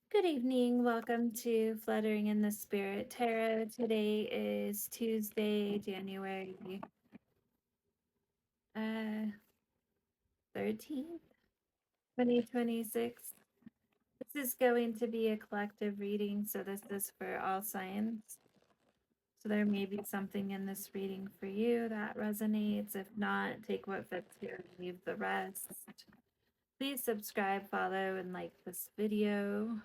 Good evening. Welcome to Fluttering in the Spirit Tarot. Today is Tuesday, January 13th, 2026. This is going to be a collective reading, so this is for all signs. So there may be something in this reading for you that resonates. If not, take what fits here and leave the rest. Please subscribe, follow, and like this video.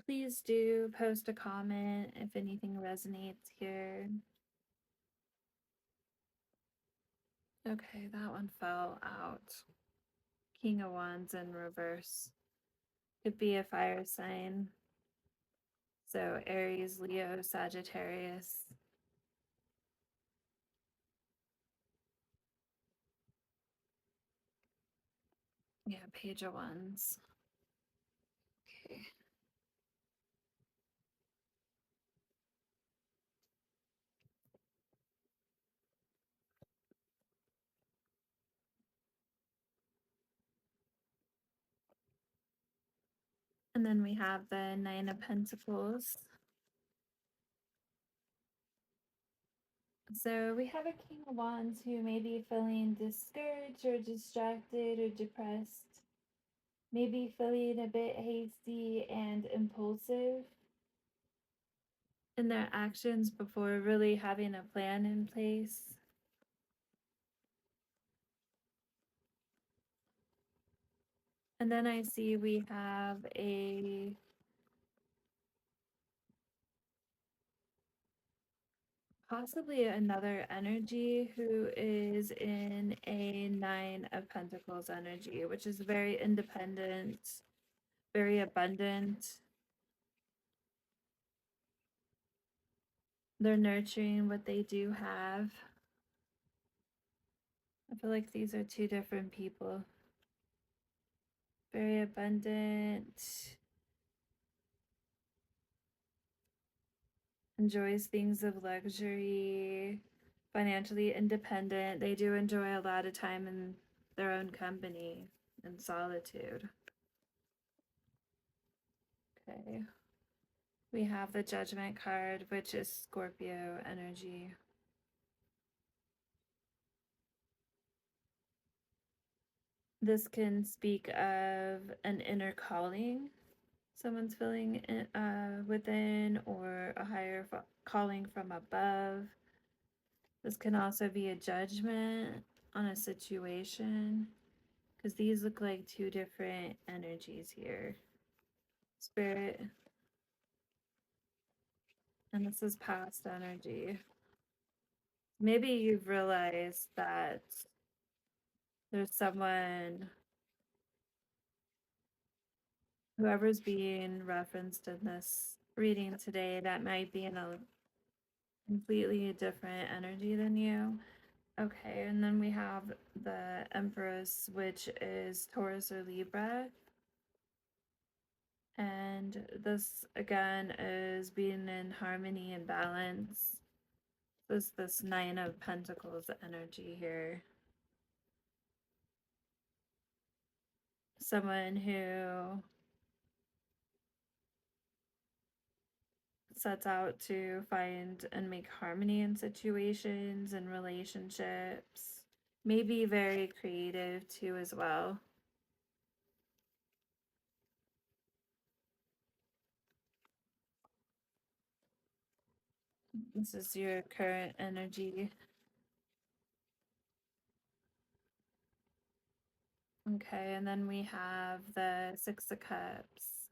Please do post a comment if anything resonates here. Okay, that one fell out. King of Wands in reverse. Could be a fire sign. So Aries, Leo, Sagittarius. Yeah, Page of Wands. Okay. And then we have the Nine of Pentacles. So we have a King of Wands who may be feeling discouraged or distracted or depressed, maybe feeling a bit hasty and impulsive in their actions before really having a plan in place. And then I see we have a possibly another energy who is in a Nine of Pentacles energy, which is very independent, very abundant. They're nurturing what they do have. I feel like these are two different people. Very abundant, enjoys things of luxury, financially independent. They do enjoy a lot of time in their own company and solitude. Okay. We have the Judgment card, which is Scorpio energy. This can speak of an inner calling someone's feeling within, or a higher calling from above. This can also be a judgment on a situation, because these look like two different energies here. Spirit, and this is past energy. Maybe you've realized that there's someone, whoever's being referenced in this reading today, that might be in a completely different energy than you. Okay, and then we have the Empress, which is Taurus or Libra. And this again is being in harmony and balance. This Nine of Pentacles energy here. Someone who sets out to find and make harmony in situations and relationships. Maybe very creative too as well. This is your current energy. Okay, and then we have the Six of Cups.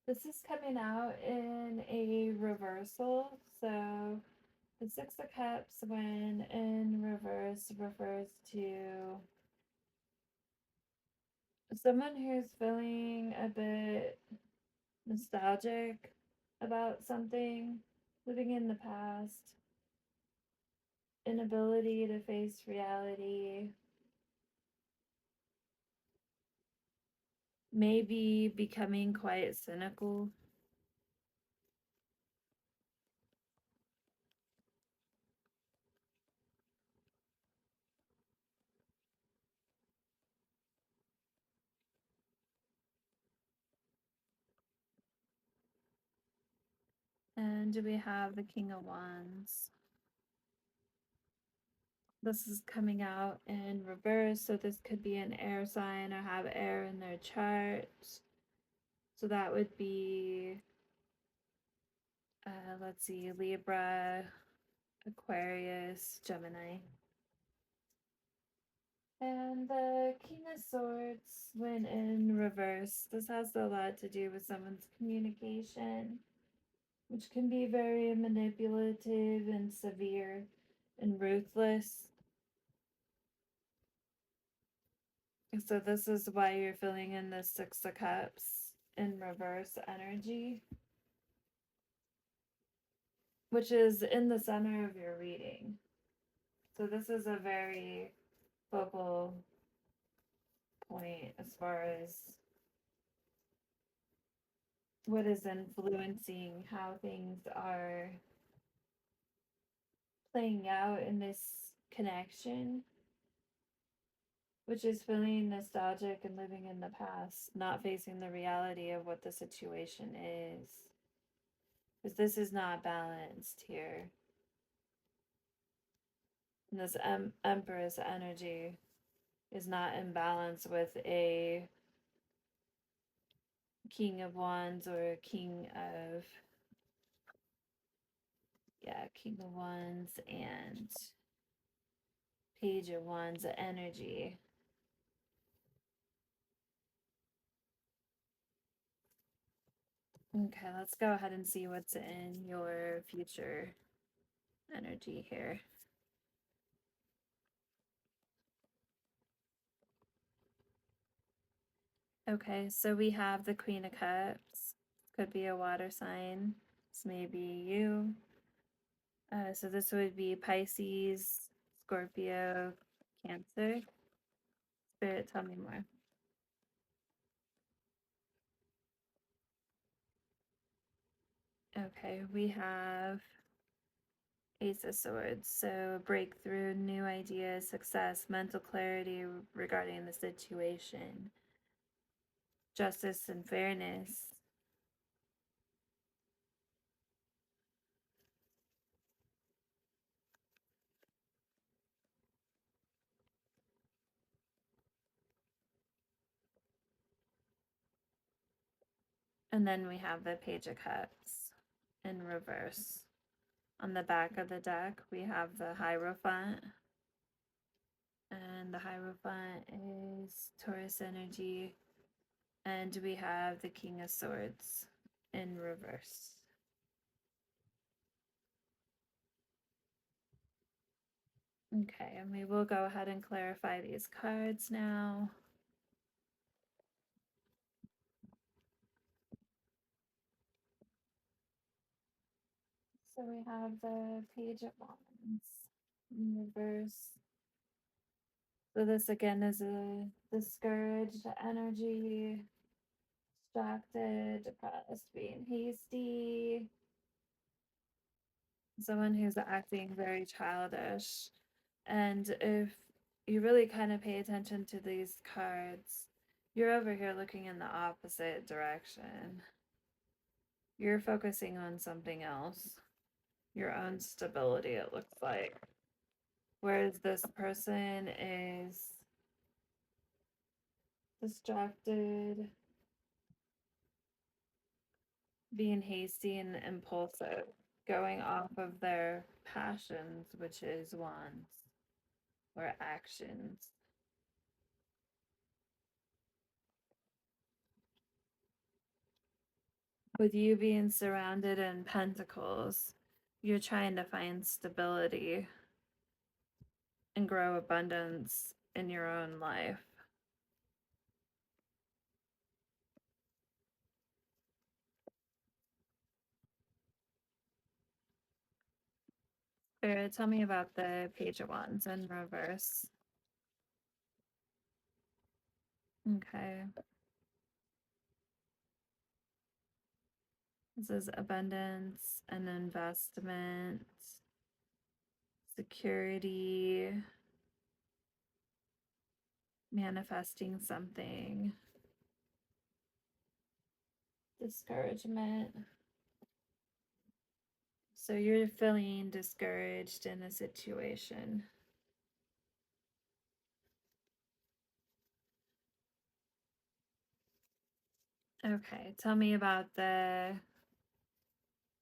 This is coming out in a reversal. So the Six of Cups, when in reverse, refers to someone who's feeling a bit nostalgic about something, living in the past, inability to face reality, maybe becoming quite cynical. And we have the King of Wands. This is coming out in reverse, so this could be an air sign or have air in their chart. So that would be, let's see, Libra, Aquarius, Gemini. And the King of Swords, when in reverse, this has a lot to do with someone's communication, which can be very manipulative and severe and ruthless. So this is why you're feeling in the Six of Cups in reverse energy, which is in the center of your reading. So this is a very focal point as far as what is influencing how things are playing out in this connection, which is feeling nostalgic and living in the past, not facing the reality of what the situation is. Because this is not balanced here. And this Empress energy is not in balance with a King of Wands or a King of, King of Wands and Page of Wands energy. Okay, let's go ahead and see what's in your future energy here. Okay, so we have the Queen of Cups. Could be a water sign. This may be you. So this would be Pisces, Scorpio, Cancer. Spirit, tell me more. Okay, we have Ace of Swords. So breakthrough, new ideas, success, mental clarity regarding the situation, justice and fairness. And then we have the Page of Cups in reverse. On the back of the deck, we have the Hierophant. And the Hierophant is Taurus energy. And we have the King of Swords in reverse. Okay, and we will go ahead and clarify these cards now. So we have the Page of Wands in reverse. So this again is a discouraged energy, distracted, depressed, being hasty, someone who's acting very childish. And if you really kind of pay attention to these cards, you're over here looking in the opposite direction. You're focusing on something else, your own stability, it looks like. Whereas this person is distracted, being hasty and impulsive, going off of their passions, which is wants or actions. With you being surrounded in pentacles, you're trying to find stability and grow abundance in your own life. Spirit, tell me about the Page of Wands in reverse. Okay. This is abundance and investment, security, manifesting something, discouragement. So you're feeling discouraged in a situation. Okay, tell me about the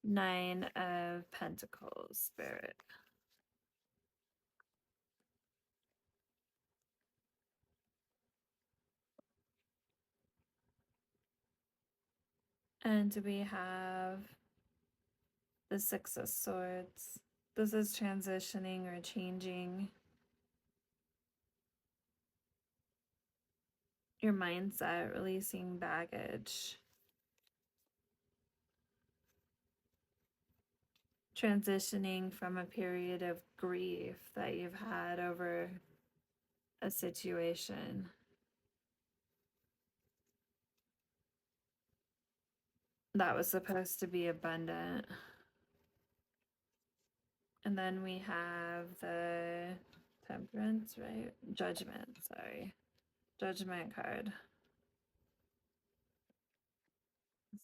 Nine of Pentacles, Spirit. And we have the Six of Swords. This is transitioning or changing your mindset, releasing baggage, transitioning from a period of grief that you've had over a situation that was supposed to be abundant. And then we have the Temperance, right? Judgment, sorry. Judgment card.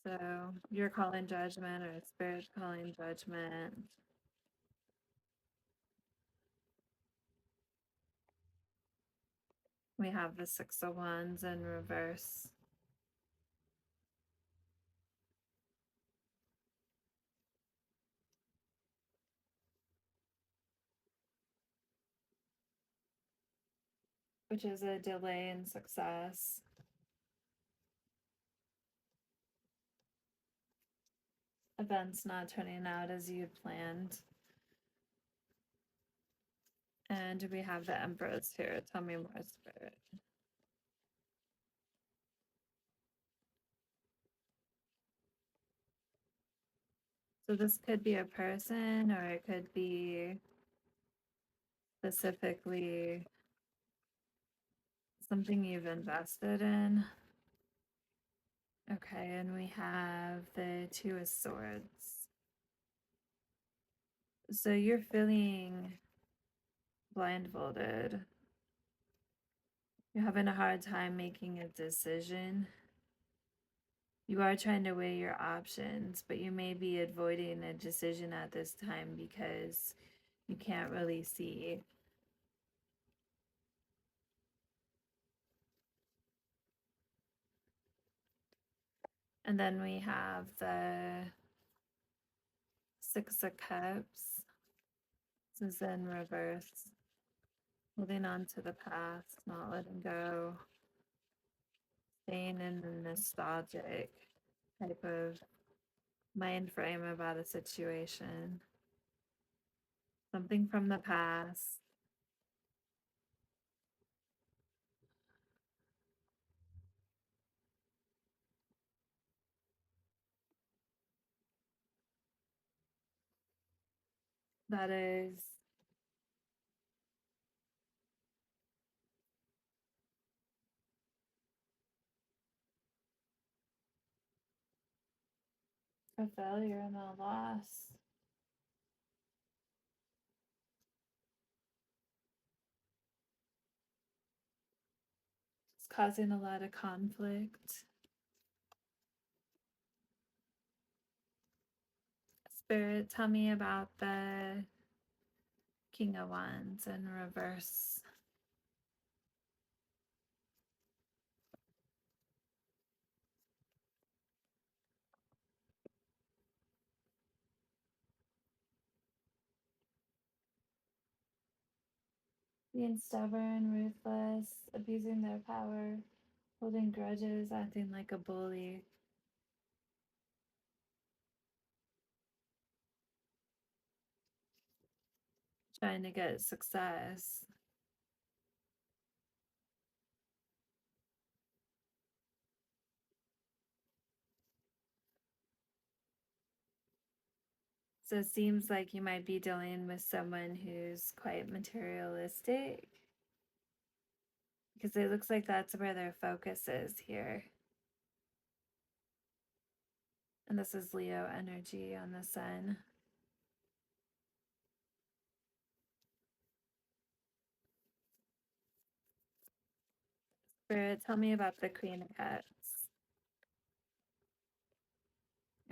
So you're calling judgment, or Spirit calling judgment. We have the Six of Wands in reverse. Which is a delay in success. Events not turning out as you'd planned. And we have the Empress here. Tell me more, Spirit. So this could be a person, or it could be specifically something you've invested in. Okay, and we have the Two of Swords. So you're feeling blindfolded. You're having a hard time making a decision. You are trying to weigh your options, but you may be avoiding a decision at this time because you can't really see. And then we have the Six of Cups. This is in reverse. Holding on to the past, not letting go, staying in a nostalgic type of mind frame about a situation. Something from the past. That is a failure and a loss. It's causing a lot of conflict. Spirit, tell me about the King of Wands in reverse. Being stubborn, ruthless, abusing their power, holding grudges, acting like a bully. Trying to get success. So it seems like you might be dealing with someone who's quite materialistic, because it looks like that's where their focus is here. And this is Leo energy on the sun. Spirit, tell me about the Queen of Cups.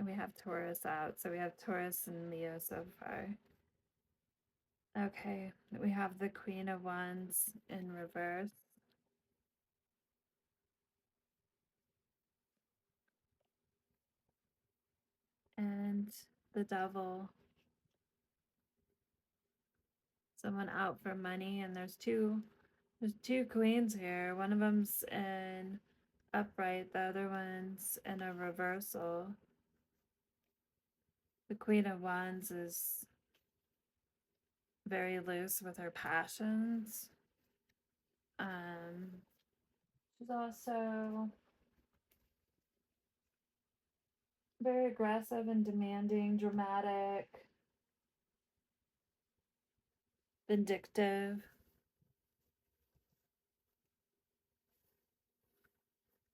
And we have Taurus out. So we have Taurus and Leo so far. Okay, we have the Queen of Wands in reverse. And the Devil. Someone out for money, and there's two queens here. One of them's in upright, the other one's in a reversal. The Queen of Wands is very loose with her passions. She's also very aggressive and demanding, dramatic, vindictive.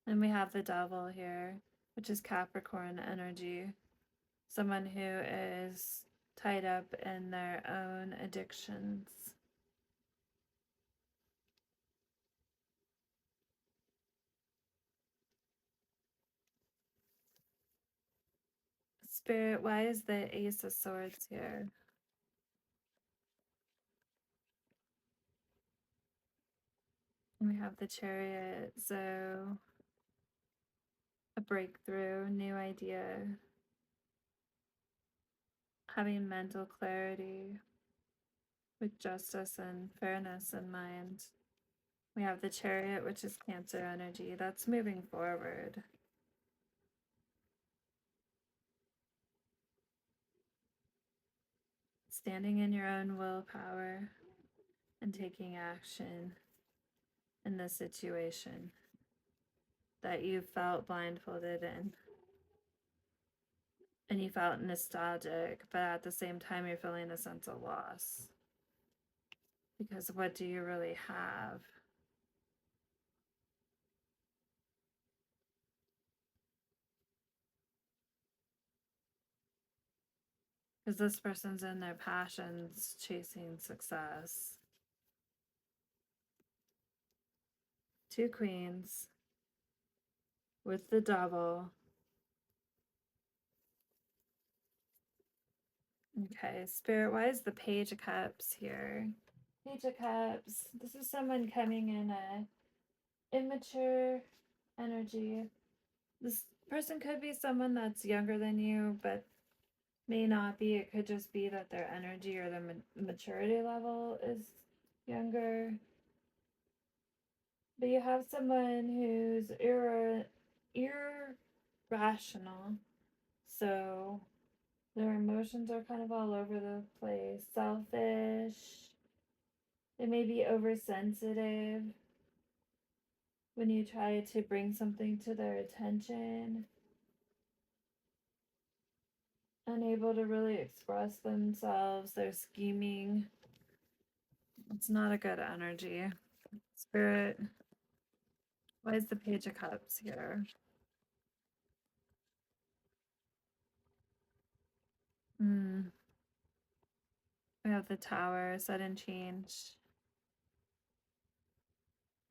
And we have the Devil here, which is Capricorn energy. Someone who is tied up in their own addictions. Spirit, why is the Ace of Swords here? And we have the Chariot, so a breakthrough, new idea, having mental clarity with justice and fairness in mind. We have the Chariot, which is Cancer energy. That's moving forward. Standing in your own willpower and taking action in the situation that you felt blindfolded in. And you felt nostalgic, but at the same time, you're feeling a sense of loss. Because what do you really have? Because this person's in their passions chasing success. Two queens with the Devil. Okay, Spirit, why is the Page of Cups here? Page of Cups. This is someone coming in a immature energy. This person could be someone that's younger than you, but may not be. It could just be that their energy or their maturity level is younger. But you have someone who's irrational. So their emotions are kind of all over the place. Selfish. They may be oversensitive when you try to bring something to their attention. Unable to really express themselves. They're scheming. It's not a good energy. Spirit, why is the Page of Cups here? We have the Tower, sudden change.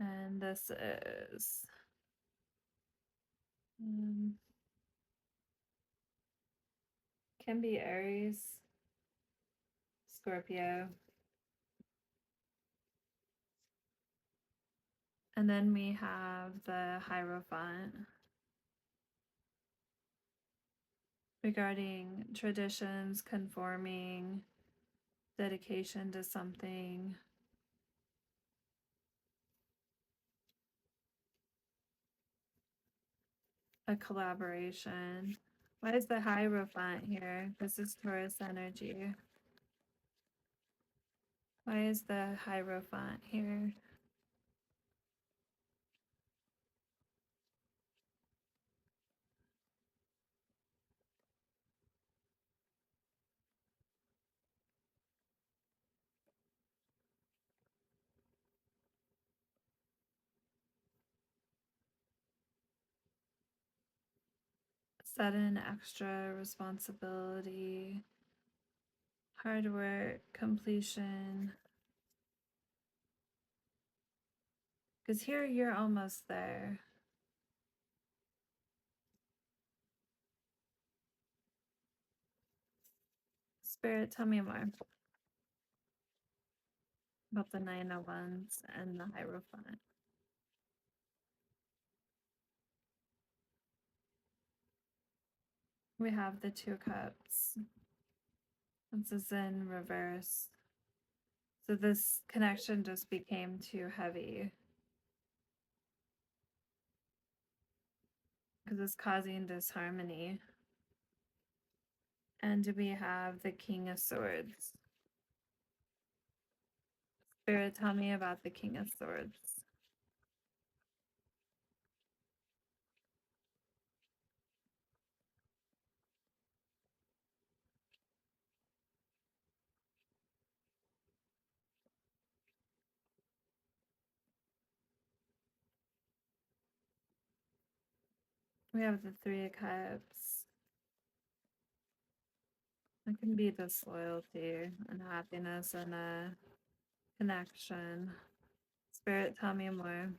And this is can be Aries, Scorpio. And then we have the Hierophant regarding traditions, conforming, dedication to something. A collaboration. Why is the Hierophant here? This is Taurus energy. Why is the Hierophant here? Sudden extra responsibility, hard work, completion. Because here you're almost there. Spirit, tell me more about the Nine of Wands and the Hierophant. We have the Two Cups. This is in reverse. So this connection just became too heavy because it's causing disharmony. And we have the King of Swords. Spirit, tell me about the King of Swords. We have the Three of Cups. It can be disloyalty and happiness and a connection. Spirit, tell me more.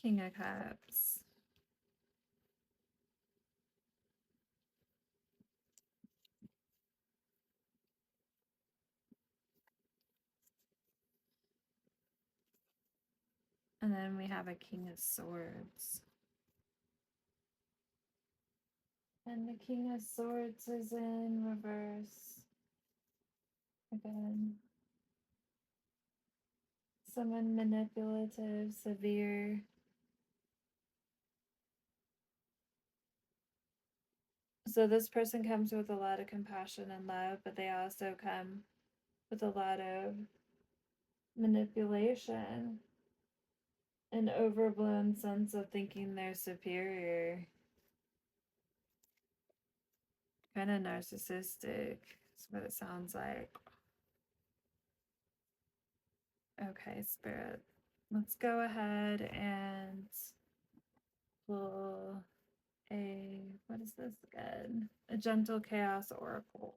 King of Cups. And then we have a King of Swords. And the King of Swords is in reverse. Again. Someone manipulative, severe. So this person comes with a lot of compassion and love, but they also come with a lot of manipulation, an overblown sense of thinking they're superior, kind of narcissistic is what it sounds like. Okay, Spirit, let's go ahead and pull what is this again? A Gentle Chaos Oracle.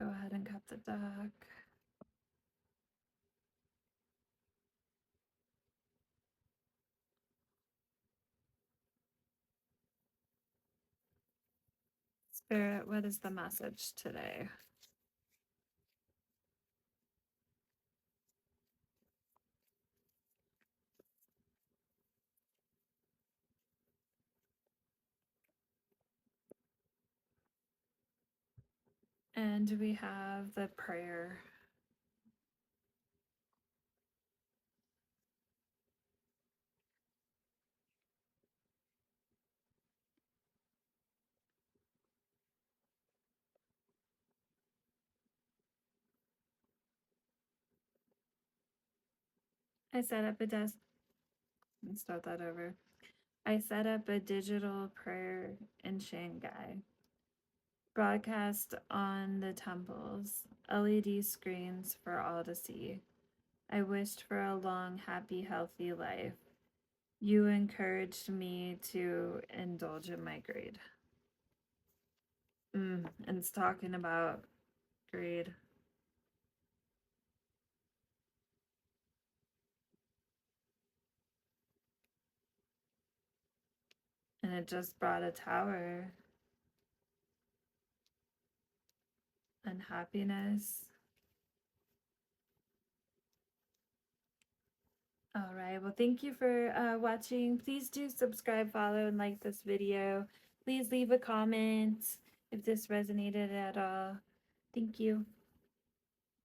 Go ahead and cut the deck. Spirit, what is the message today? And we have the prayer. I set up a desk. Let's start that over. I set up a digital prayer in Shanghai. Broadcast on the temples, LED screens for all to see. I wished for a long, happy, healthy life. You encouraged me to indulge in my greed. And it's talking about greed. And it just brought a tower. Unhappiness. All right. Well, thank you for watching. Please do subscribe, follow, and like this video. Please leave a comment if this resonated at all. Thank you.